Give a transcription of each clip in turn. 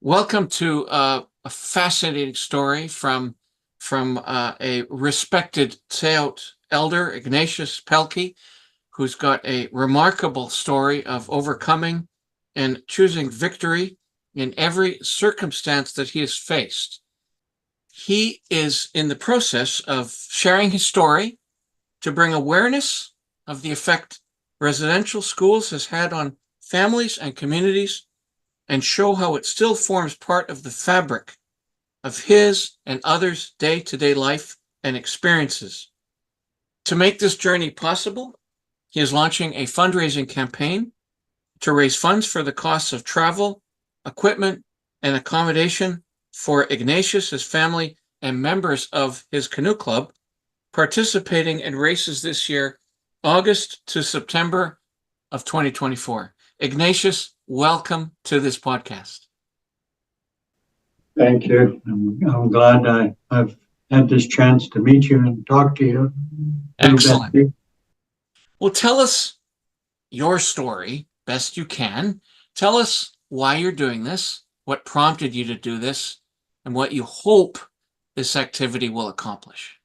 Welcome to a fascinating story from a respected Tsawout Elder, Ignatius Pelkey, who's got a remarkable story of overcoming and choosing victory in every circumstance that he has faced. He is in the process of sharing his story to bring awareness of the effect residential schools has had on families and communities, and show how it still forms part of the fabric of his and others' day-to-day life and experiences. To make this journey possible, he is launching a fundraising campaign to raise funds for the costs of travel, equipment, and accommodation for Ignatius, his family, and members of his canoe club participating in races this year, August to September of 2024. Ignatius, welcome to this podcast. Thank you. I'm glad I've had this chance to meet you and talk to you. Excellent. Well, tell us your story best you can. Tell us why you're doing this, what prompted you to do this, and what you hope this activity will accomplish.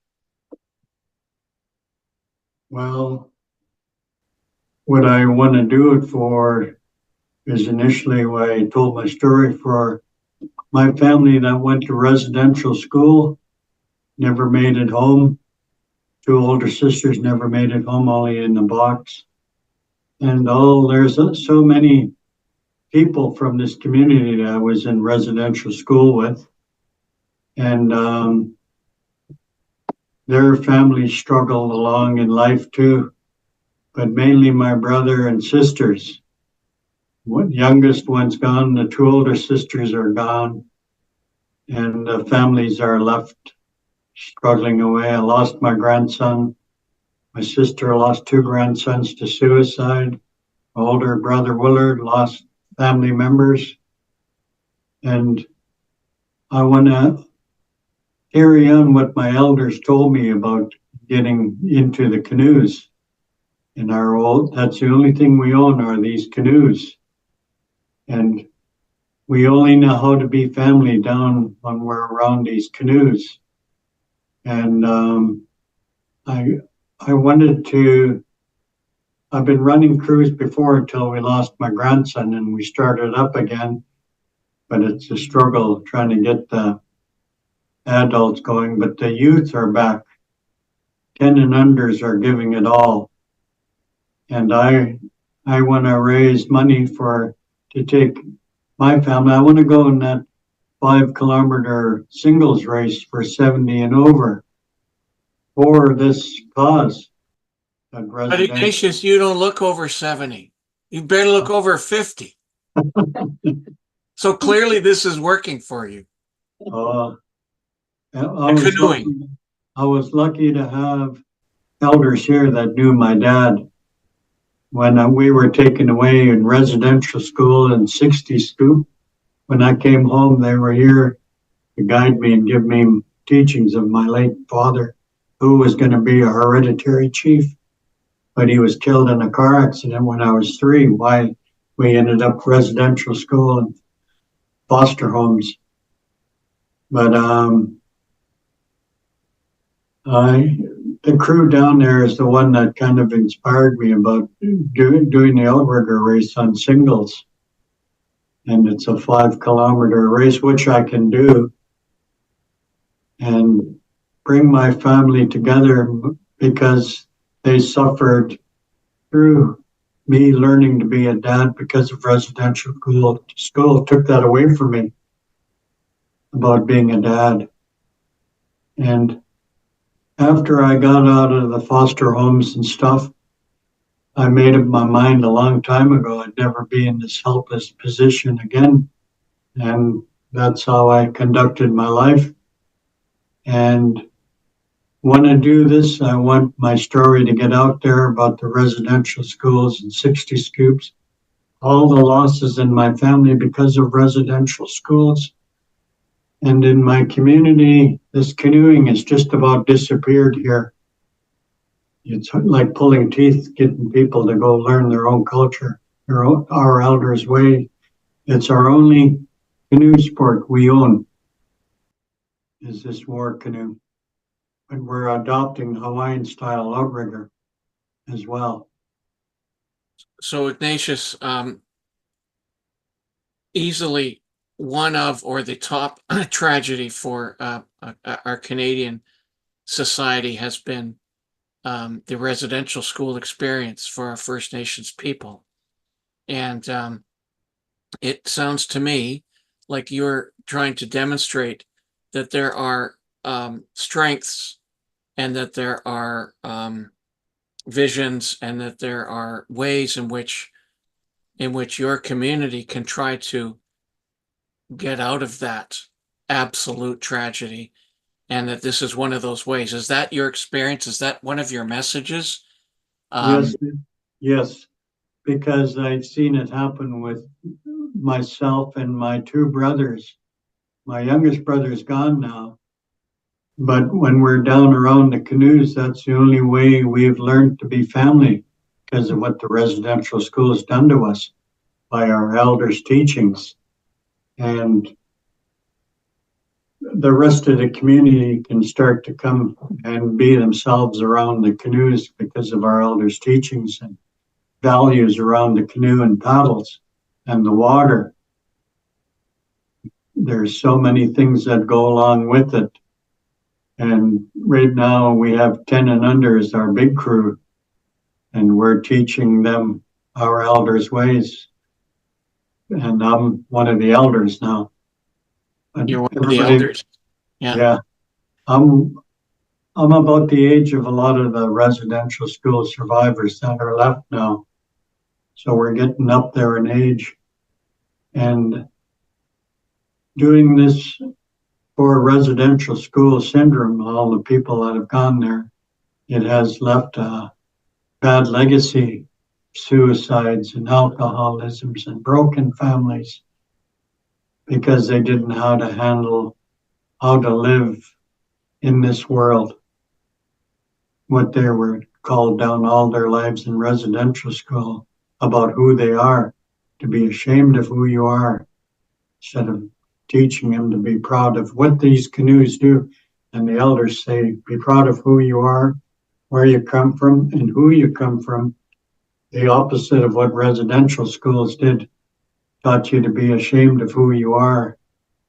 Well, what I want to do it for is initially why I told my story for my family that went to residential school, never made it home. Two older sisters never made it home, only in the box. And there's so many people from this community that I was in residential school with. And their families struggled along in life too, but mainly my brother and sisters. The youngest one's gone, the two older sisters are gone, and the families are left struggling away. I lost my grandson. My sister lost two grandsons to suicide. My older brother Willard lost family members. And I want to carry on what my elders told me about getting into the canoes. That's the only thing we own are these canoes. And we only know how to be family down when we're around these canoes. And I've been running crews before until we lost my grandson and we started up again. But it's a struggle trying to get the adults going, but the youth are back. 10 and unders are giving it all. And I want to raise money to take my family. I want to go in that 5-kilometer singles race for 70 and over for this cause. But Ignatius, you don't look over 70. You better look over 50. So clearly this is working for you. Canoeing. I was lucky to have elders here that knew my dad. When we were taken away in residential school in 60 Scoop, when I came home, they were here to guide me and give me teachings of my late father, who was going to be a hereditary chief. But he was killed in a car accident when I was 3. Why we ended up residential school and foster homes. But the crew down there is the one that kind of inspired me about doing the outrigger race on singles. And it's a 5-kilometer race, which I can do, and bring my family together because they suffered through me learning to be a dad because of residential school took that away from me about being a dad. And after I got out of the foster homes and stuff, I made up my mind a long time ago I'd never be in this helpless position again. And that's how I conducted my life. And when I do this, I want my story to get out there about the residential schools and 60 Scoops, all the losses in my family because of residential schools. And in my community, this canoeing has just about disappeared here. It's like pulling teeth, getting people to go learn their own culture, our elders' way. It's our only canoe sport we own is this war canoe. But we're adopting Hawaiian style outrigger as well. So Ignatius, easily one of or the top tragedy for our Canadian society has been the residential school experience for our First Nations people. And it sounds to me like you're trying to demonstrate that there are strengths and that there are visions and that there are ways in which your community can try to get out of that absolute tragedy, and that this is one of those ways. Is that your experience? Is that one of your messages? Yes, yes, because I've seen it happen with myself and my two brothers. My youngest brother's gone now, but when we're down around the canoes, that's the only way we've learned to be family because of what the residential school has done to us by our elders' teachings. And the rest of the community can start to come and be themselves around the canoes because of our elders' teachings and values around the canoe and paddles and the water. There's so many things that go along with it. And right now we have 10 and under as our big crew, and we're teaching them our elders' ways. And I'm one of the elders now. And you're one of the elders. Yeah. I'm about the age of a lot of the residential school survivors that are left now. So we're getting up there in age. And doing this for residential school syndrome, all the people that have gone there, it has left a bad legacy, suicides and alcoholisms and broken families because they didn't know how to handle how to live in this world. What they were called down all their lives in residential school about who they are, to be ashamed of who you are, instead of teaching them to be proud of what these canoes do. And the elders say, be proud of who you are, where you come from, and who you come from. The opposite of what residential schools did, taught you to be ashamed of who you are.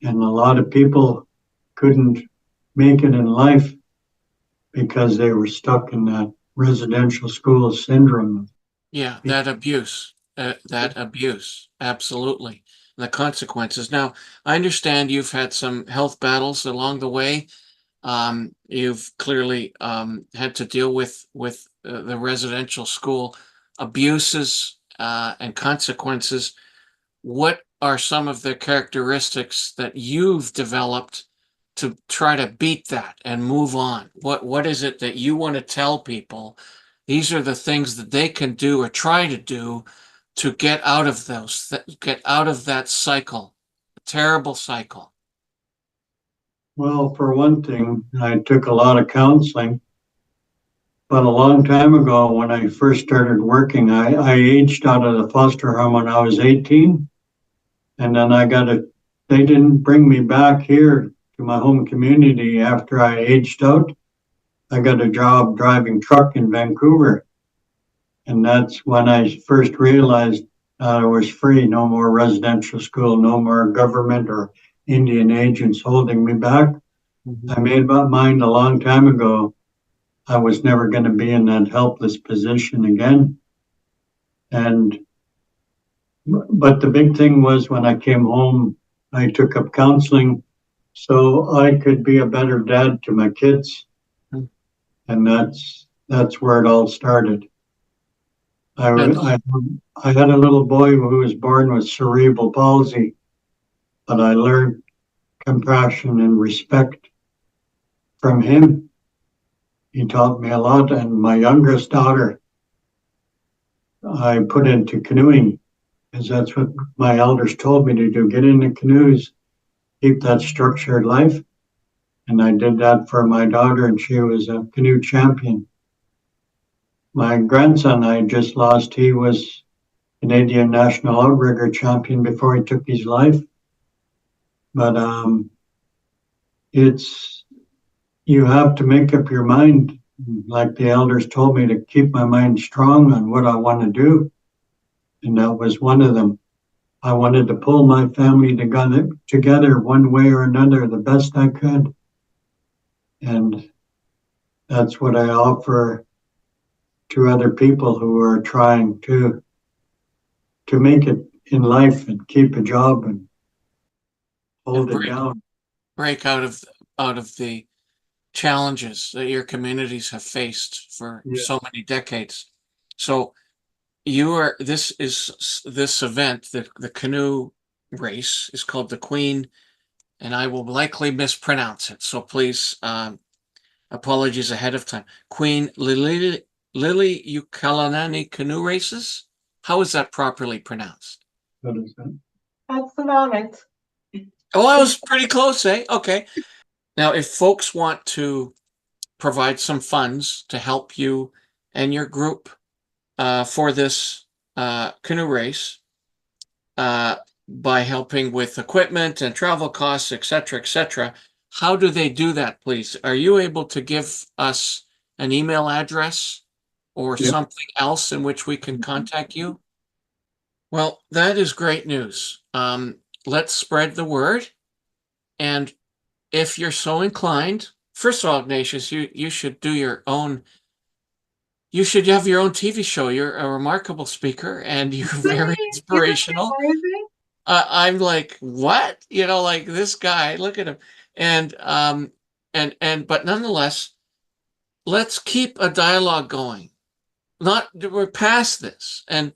And a lot of people couldn't make it in life because they were stuck in that residential school syndrome. Yeah, that abuse, absolutely. The consequences. Now, I understand you've had some health battles along the way. You've clearly had to deal with the residential school abuses and consequences. What are some of the characteristics that you've developed to try to beat that and move on? What is it that you want to tell people? These are the things that they can do or try to do to get out of get out of that cycle, a terrible cycle. Well, for one thing, I took a lot of counseling, but a long time ago when I first started working, I aged out of the foster home when I was 18. And then they didn't bring me back here to my home community after I aged out. I got a job driving truck in Vancouver. And that's when I first realized I was free, no more residential school, no more government or Indian agents holding me back. I made my mind a long time ago. I was never going to be in that helpless position again. But the big thing was when I came home, I took up counseling so I could be a better dad to my kids. And that's where it all started. I had a little boy who was born with cerebral palsy, but I learned compassion and respect from him. He taught me a lot. And my youngest daughter, I put into canoeing because that's what my elders told me to do. Get into canoes, keep that structured life. And I did that for my daughter, and she was a canoe champion. My grandson I just lost, he was Canadian national outrigger champion before he took his life. But it's, you have to make up your mind, like the elders told me, to keep my mind strong on what I want to do. And that was one of them. I wanted to pull my family together one way or another the best I could. And that's what I offer to other people who are trying to make it in life and keep a job and And hold it down. break out of the challenges that your communities have faced for Yeah. so many decades. So you are, this event, the canoe race is called the Queen, and I will likely mispronounce it. So please, apologies ahead of time. Queen Lili'uokalani Canoe Races. How is that properly pronounced? What is that? That's about it. Oh, I was pretty close, eh? Okay. Now, if folks want to provide some funds to help you and your group for this canoe race, by helping with equipment and travel costs, et cetera, et cetera, how do they do that, please? Are you able to give us an email address or Yeah. something else in which we can contact you? Well, that is great news. Let's spread the word. And if you're so inclined, first of all, Ignatius, you should do your own, you should have your own TV show. You're a remarkable speaker and you're very inspirational. I'm like, what? You know, like this guy, look at him. And but nonetheless, let's keep a dialogue going. Not, we're past this, and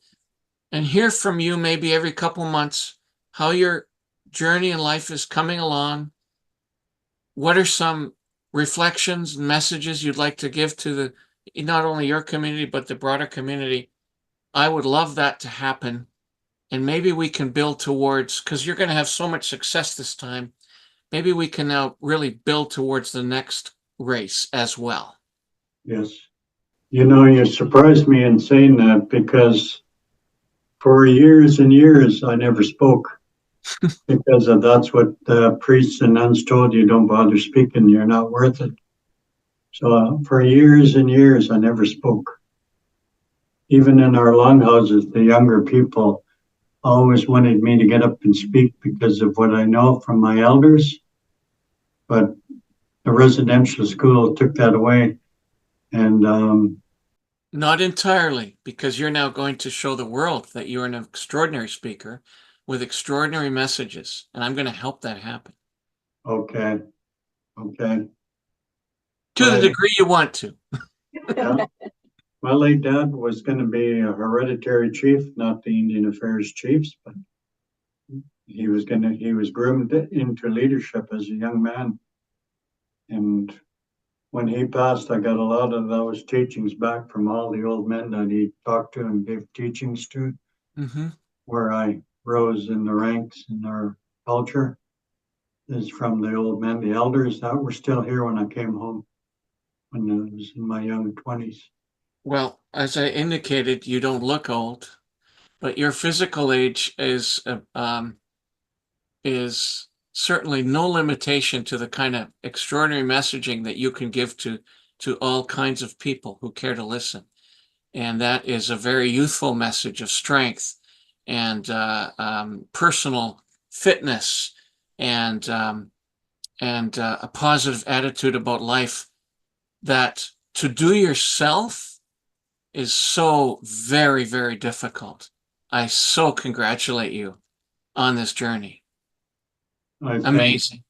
hear from you maybe every couple months how your journey in life is coming along. What are some reflections and messages you'd like to give to the, not only your community but the broader community? I would love that to happen. And maybe we can build towards, because you're going to have so much success this time, maybe we can now really build towards the next race as well. Yes. You know, you surprised me in saying that because for years and years I never spoke because that's what the priests and nuns told you: don't bother speaking, you're not worth it. So for years and years I never spoke. Even in our longhouses, the younger people always wanted me to get up and speak because of what I know from my elders. But the residential school took that away. And Not entirely, because you're now going to show the world that you're an extraordinary speaker with extraordinary messages, and I'm going to help that happen okay, okay. to the degree you want to. Yeah. My late dad was going to be a hereditary chief, not the Indian Affairs chiefs, but he was groomed into leadership as a young man. And when he passed, I got a lot of those teachings back from all the old men that he talked to and gave teachings to, Mm-hmm. where I rose in the ranks in our culture is from the old men, the elders that were still here when I came home when I was in my young 20s. Well, as I indicated, you don't look old, but your physical age is certainly no limitation to the kind of extraordinary messaging that you can give to all kinds of people who care to listen. And that is a very youthful message of strength and personal fitness and a positive attitude about life that to do yourself is so very, very difficult. I so congratulate you on this journey. I think Amazing.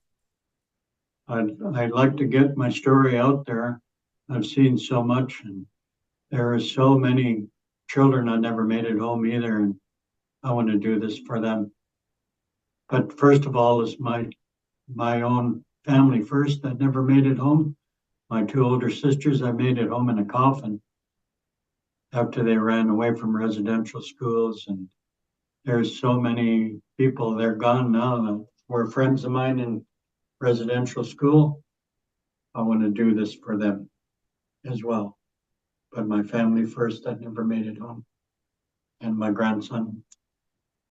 I'd like to get my story out there. I've seen so much, and there are so many children that never made it home either, and I want to do this for them. But first of all, is my own family first that never made it home. My two older sisters, I made it home in a coffin after they ran away from residential schools. And there's so many people, they're gone now, that were friends of mine in residential school. I want to do this for them as well. But my family first, that never made it home. And my grandson